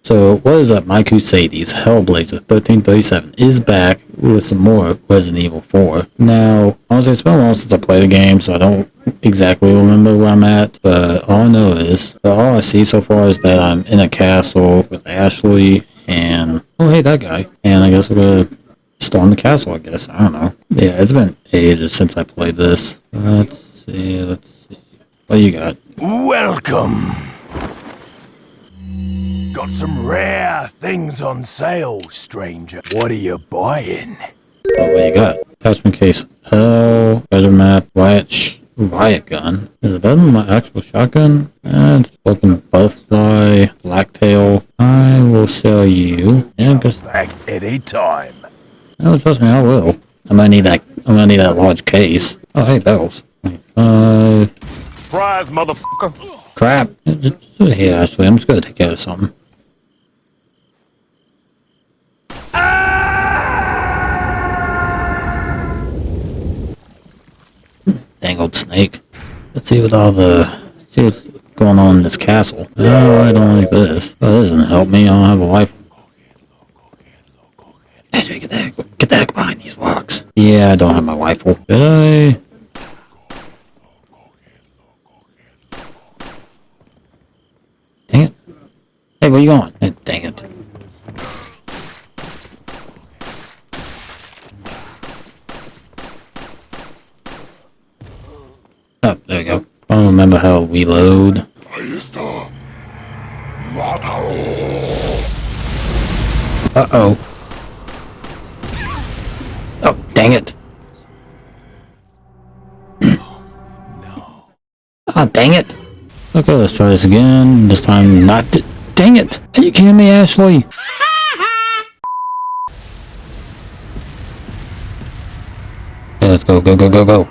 So, what is up? Mike Husades, Hellblazer 1337 is back with some more Resident Evil 4. Now, honestly, it's been a while since I played the game, so I don't exactly remember where I'm at, but all I know is, all I see so far is that I'm in a castle with Ashley, and, oh hey, that guy. And I guess we're gonna storm the castle, I guess. I don't know. Yeah, it's been ages since I played this. Let's see. What do you got? Welcome! Got some rare things on sale, stranger. What are you buying? Oh, what you got? Attachment case L, treasure map, riot gun. Is it better than my actual shotgun? It's fucking butterfly, blacktail. I will sell you. Yeah, because Back any time. no, trust me, I will. I'm gonna need that large case. Oh, hey, bells. Surprise, motherfucker! Crap. Just here, actually, I'm just gonna take care of something. Dang old snake. Let's see what's going on in this castle. Oh, I don't like this. Oh, this doesn't help me. I don't have a rifle. Actually, get the heck behind these rocks. Yeah, I don't have my rifle. Did I? Dang it. Hey, where you going? Hey, dang it. Oh, there we go. I don't remember how to reload. Uh-oh. Oh, dang it. Ah, dang it. Okay, let's try this again. This time not dang it! Are you kidding me, Ashley? Okay, let's go, go.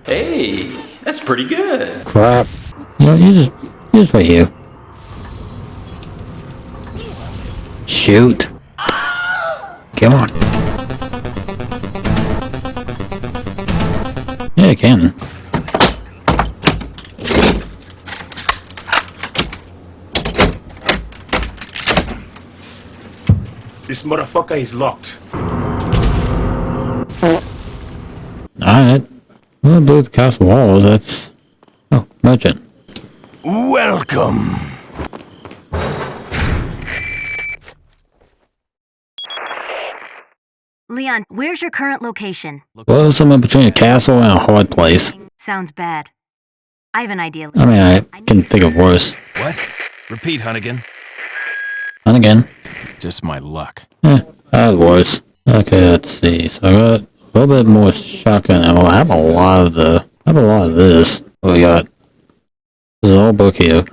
Hey, that's pretty good. Crap. You know, you just wait here. Shoot. Come on. Yeah, I can. This motherfucker is locked. Alright. We'll build the castle walls, that's... Oh, merchant. Welcome! Leon, where's your current location? Well, somewhere between a castle and a hard place. Sounds bad. I have an idea. I mean, I can think of worse. What? Repeat, Hunnigan. And again. Just my luck. I had worse. Okay, let's see. So I got a little bit more shotgun ammo. I have a lot of this. What we got? There's an old book here.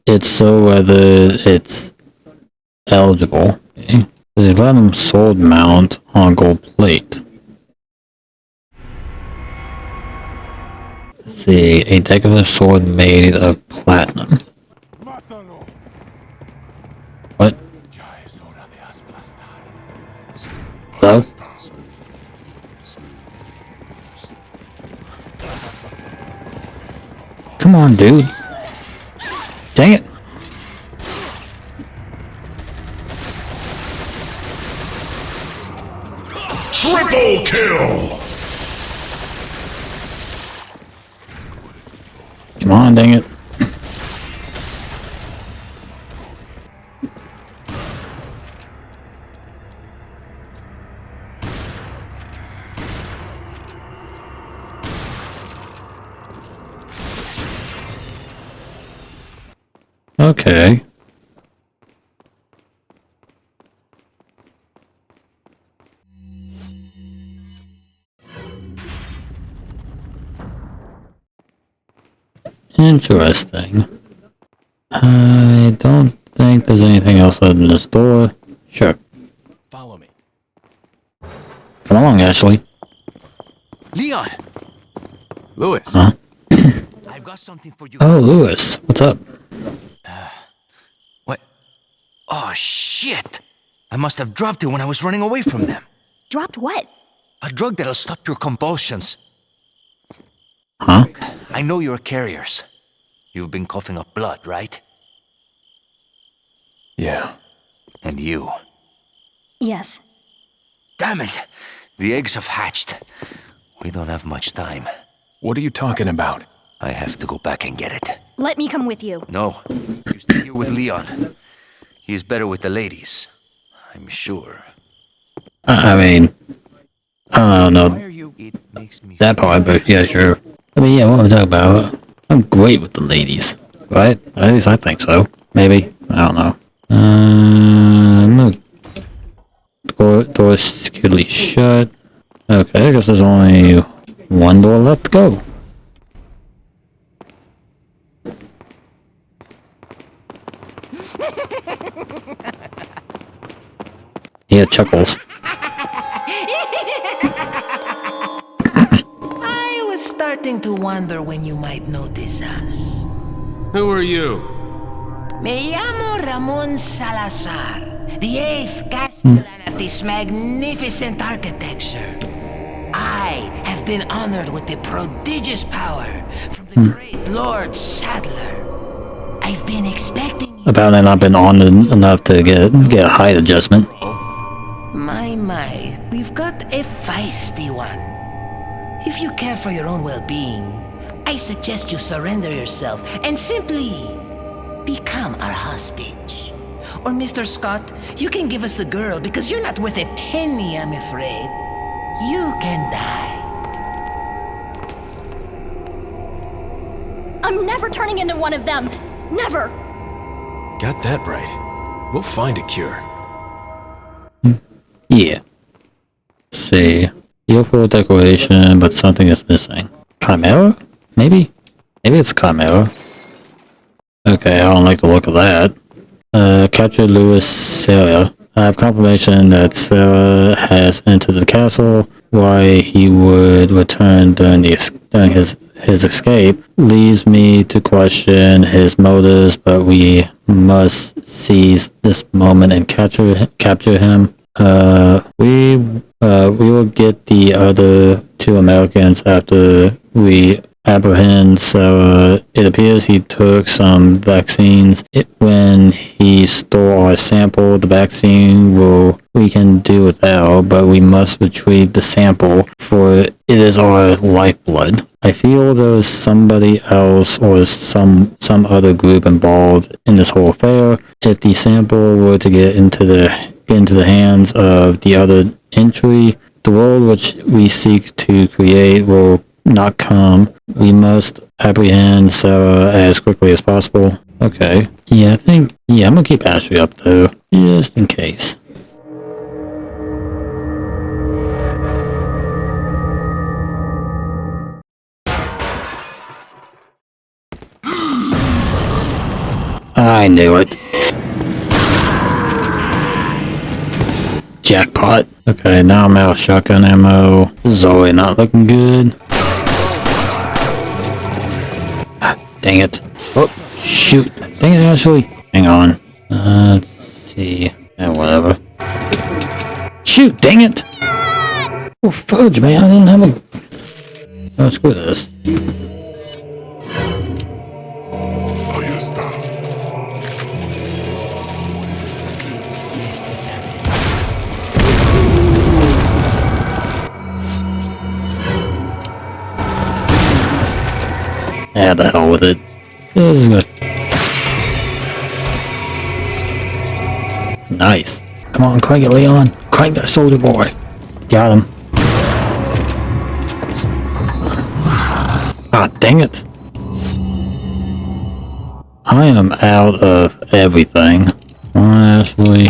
It's so whether it's eligible. Okay. There's a platinum sword mount on gold plate. Let's see. A decorative sword made of platinum. What? Hello? Come on, dude. Dang it. Triple kill! Come on, dang it. Okay. Interesting. I don't think there's anything else other than this door. Sure. Follow me. Come along, Ashley. Leon! Lewis. Huh? I've got something for you. Oh, Lewis. What's up? What? Oh, shit! I must have dropped it when I was running away from them. Dropped what? A drug that'll stop your convulsions. Huh? I know you're carriers. You've been coughing up blood, right? Yeah. And you. Yes. Damn it! The eggs have hatched. We don't have much time. What are you talking about? I have to go back and get it. Let me come with you. No, you stay here with Leon. He's better with the ladies, I'm sure. I mean, I don't know Why are you? It makes me that part, but yeah, sure. I mean, yeah, what I'm talking about, I'm great with the ladies, right? At least I think so. Maybe. I don't know. Look. Door securely shut. Okay, I guess there's only one door left to go. Yeah, chuckles. I was starting to wonder when you might notice us. Who are you? Me llamo Ramon Salazar, the 8th Castellan of this magnificent architecture. I have been honored with the prodigious power from the great Lord Sadler. I've been expecting you. Apparently not been on enough to get a height adjustment. My, we've got a feisty one. If you care for your own well-being, I suggest you surrender yourself and simply become our hostage. Or Mr. Scott, you can give us the girl because you're not worth a penny, I'm afraid. You can die. I'm never turning into one of them. Never. Got that right. We'll find a cure. Yeah. Let's see. Beautiful decoration, but something is missing. Chimera? Maybe? Maybe it's Chimera. Okay, I don't like the look of that. Capture Louis Sarah. I have confirmation that Sarah has entered the castle. Why he would return during his escape leads me to question his motives, but we must seize this moment and capture him. We will get the other two Americans after we apprehend Sarah. It appears he took some vaccines. When he stole our sample, the vaccine we can do without, but we must retrieve the sample, for it is our lifeblood. I feel there's somebody else or some other group involved in this whole affair. If the sample were to get into the hands of the other entry, the world which we seek to create will not come. We must apprehend Sarah as quickly as possible. Okay. Yeah, I'm gonna keep Ashley up though, just in case. I knew it. Jackpot. Okay, now I'm out of shotgun ammo. Zoe not looking good. Ah, dang it. Oh, shoot. Dang it, Ashley. Hang on. Let's see. Yeah, whatever. Shoot, dang it. Oh, fudge, man. I didn't have a... Oh, screw this. Yeah, the hell with it. This is good. Nice. Come on, crank it, Leon. Crank that soldier boy. Got him. Ah, dang it. I am out of everything. Come on, Ashley.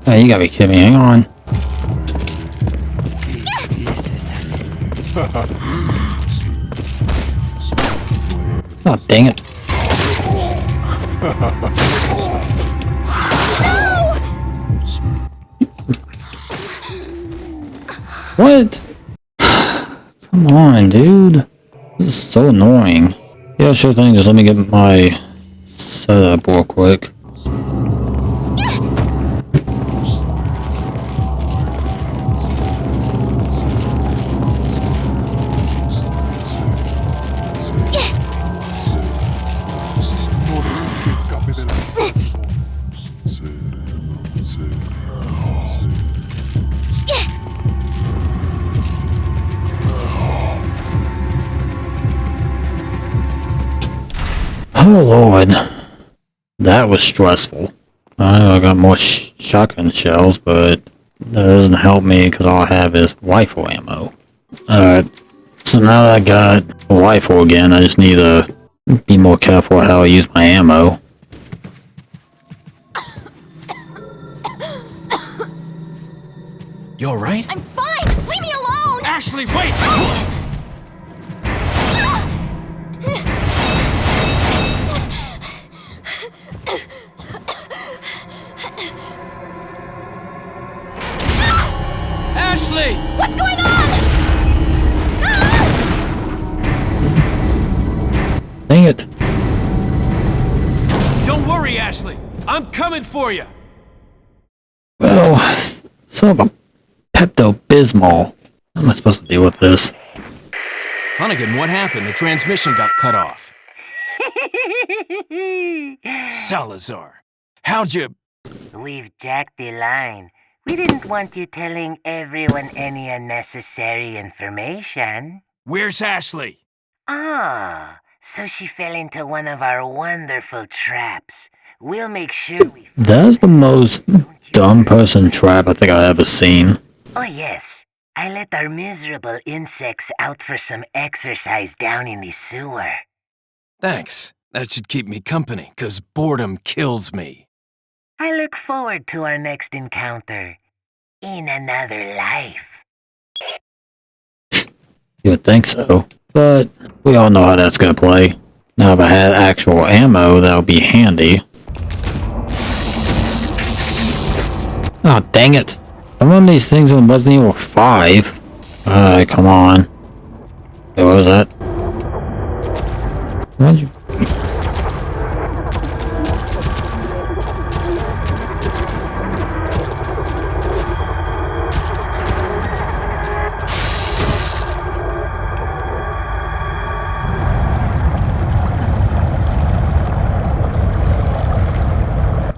Oh, you gotta be kidding me. Hang on. Oh, dang it. What? Come on, dude. This is so annoying. Yeah, sure thing. Just let me get my setup real quick. Oh lord, that was stressful. I got more shotgun shells, but that doesn't help me because all I have is rifle ammo. Alright, so now that I got a rifle again, I just need to be more careful how I use my ammo. You alright? I'm fine! Leave me alone! Ashley, wait! Ashley! What's going on? Dang it. Don't worry, Ashley. I'm coming for you. Well, son of a Pepto-Bismol. How am I supposed to deal with this? Hunnigan, what happened? The transmission got cut off. Salazar, how'd you... We've jacked the line. We didn't want you telling everyone any unnecessary information. Where's Ashley? Ah, so she fell into one of our wonderful traps. We'll make sure we... That's the most dumb person trap I think I've ever seen. Oh yes, I let our miserable insects out for some exercise down in the sewer. Thanks. That should keep me company, 'cause boredom kills me. I look forward to our next encounter. In another life. You would think so. But we all know how that's gonna play. Now if I had actual ammo, that would be handy. Oh, dang it. I remember these things in Resident Evil 5. Alright, come on. Hey, what was that? Why'd you...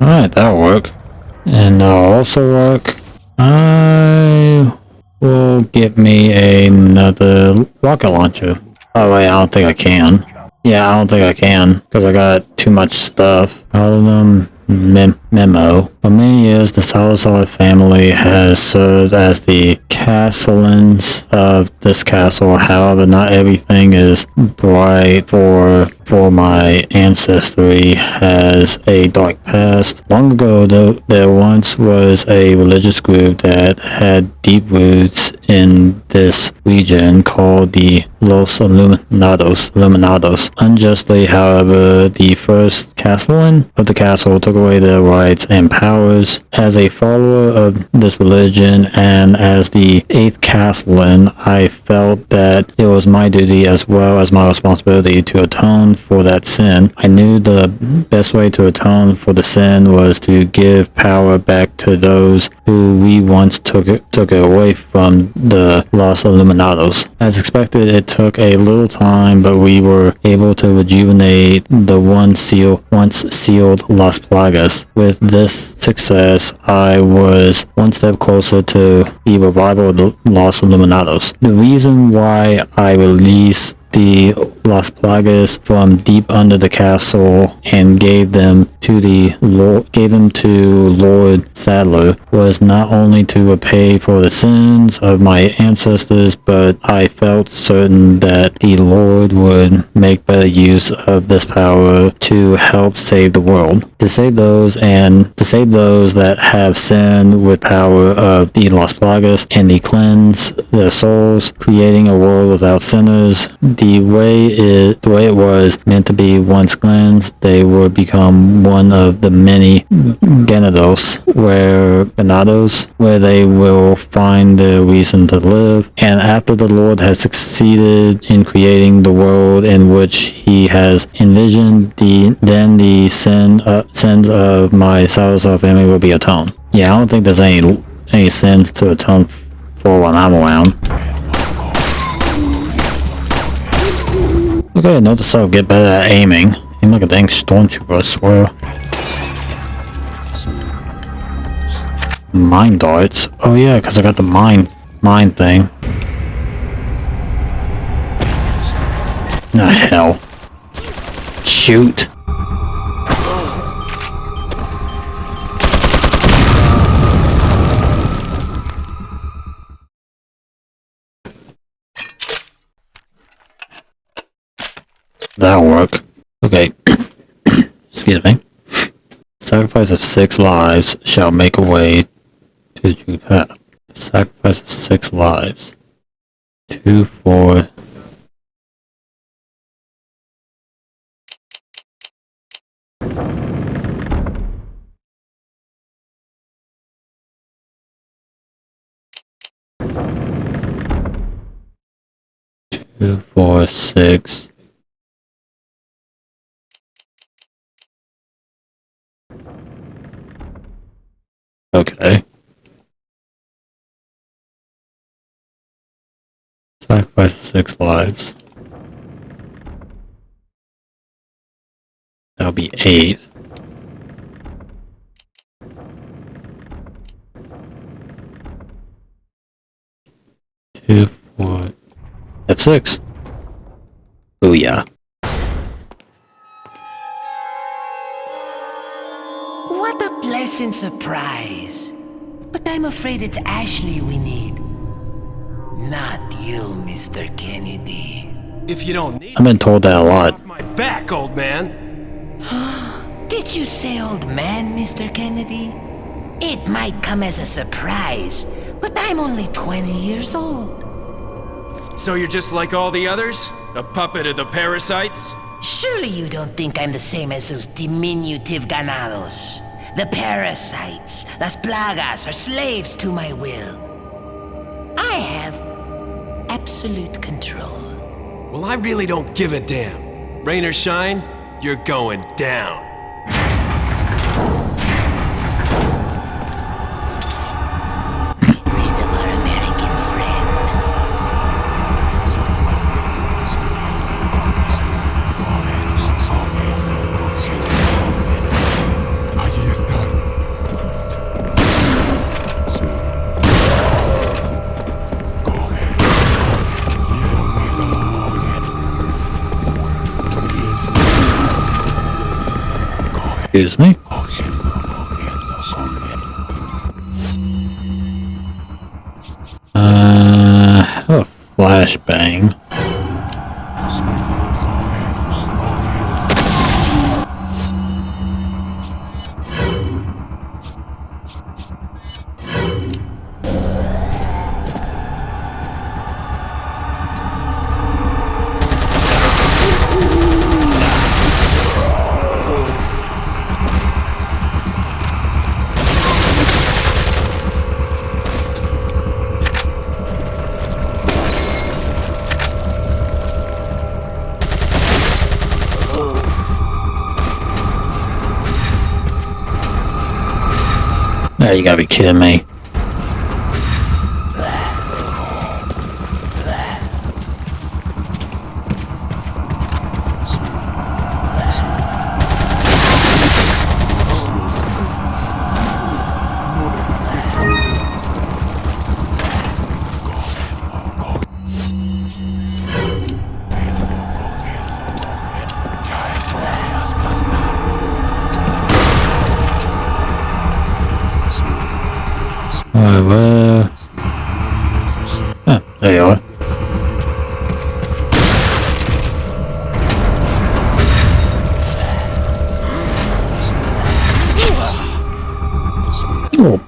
Alright, that'll work. And that'll also work. I will give me another rocket launcher. Oh wait, I don't think I can. Yeah, I don't think I can, because I got too much stuff. All of them memo. For many years, the Salazar family has served as the castellans of this castle. However, not everything is bright, for my ancestry has a dark past. Long ago, there once was a religious group that had deep roots in this region called the Los Illuminados. Unjustly, however, the first castellan of the castle took away their rights and powers. As a follower of this religion and as the 8th castellan, I felt that it was my duty as well as my responsibility to atone for that sin. I knew the best way to atone for the sin was to give power back to those who we once took it away from, the Los Illuminados. As expected, it took a little time, but we were able to rejuvenate the once sealed Las Plagas. With this success, I was one step closer to the revival of the Los Illuminados. The reason why I released the Las Plagas from deep under the castle and gave them to Lord Sadler was not only to repay for the sins of my ancestors, but I felt certain that the Lord would make better use of this power to help save the world. To save those that have sinned with power of the Las Plagas and to cleanse their souls, creating a world without sinners. the way it was meant to be once cleansed, they would become one of the many Ganados, where they will find their reason to live. And after the Lord has succeeded in creating the world in which he has envisioned, then the sins of my Salazar family will be atoned. Yeah, I don't think there's any sins to atone for when I'm around. Okay, notice I'll get better at aiming. Aim like a dang stormtrooper, I swear. Mine darts? Oh yeah, because I got the mine thing. Ah, hell. Shoot. That'll work. Okay. Excuse me. Sacrifice of 6 lives shall make a way to the true path. Sacrifice of 6 lives. 2, 4. Two, 4, 6. Okay. Sacrifice 6 lives. That'll be 8. Two, 4. That's 6. Booyah. What a pleasant surprise. But I'm afraid it's Ashley we need. Not you, Mr. Kennedy. If you don't need I've been told that a lot. off my back, old man. Did you say old man, Mr. Kennedy? It might come as a surprise, but I'm only 20 years old. So you're just like all the others? A puppet of the parasites? Surely you don't think I'm the same as those diminutive ganados. The parasites, las plagas, are slaves to my will. I have absolute control. Well, I really don't give a damn. Rain or shine, you're going down. Rid of our American friend. Excuse me. Have a flashbang. Ah, you gotta be kidding me. Where? Ah, there you are. Oh.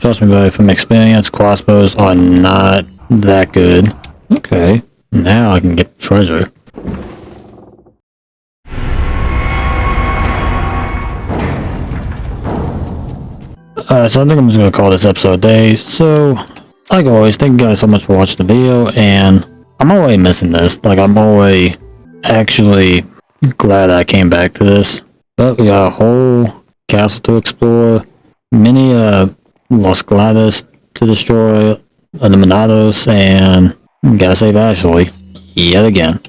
Trust me, buddy, from experience, crossbows are not that good. Okay, now I can get the treasure. So I think I'm just gonna call this episode a day. So, like always, thank you guys so much for watching the video, and I'm always missing this. Like, I'm always actually glad I came back to this. But we got a whole castle to explore, many Los Galadas to destroy, the Monados, and gotta save Ashley yet again.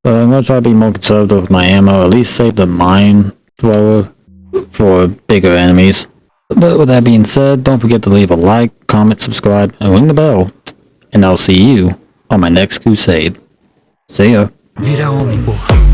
But I'm gonna try to be more conservative with my ammo, at least save the mine thrower for bigger enemies. But with that being said, don't forget to leave a like, comment, subscribe, and ring the bell. And I'll see you on my next crusade. See ya. Vira homem, porra.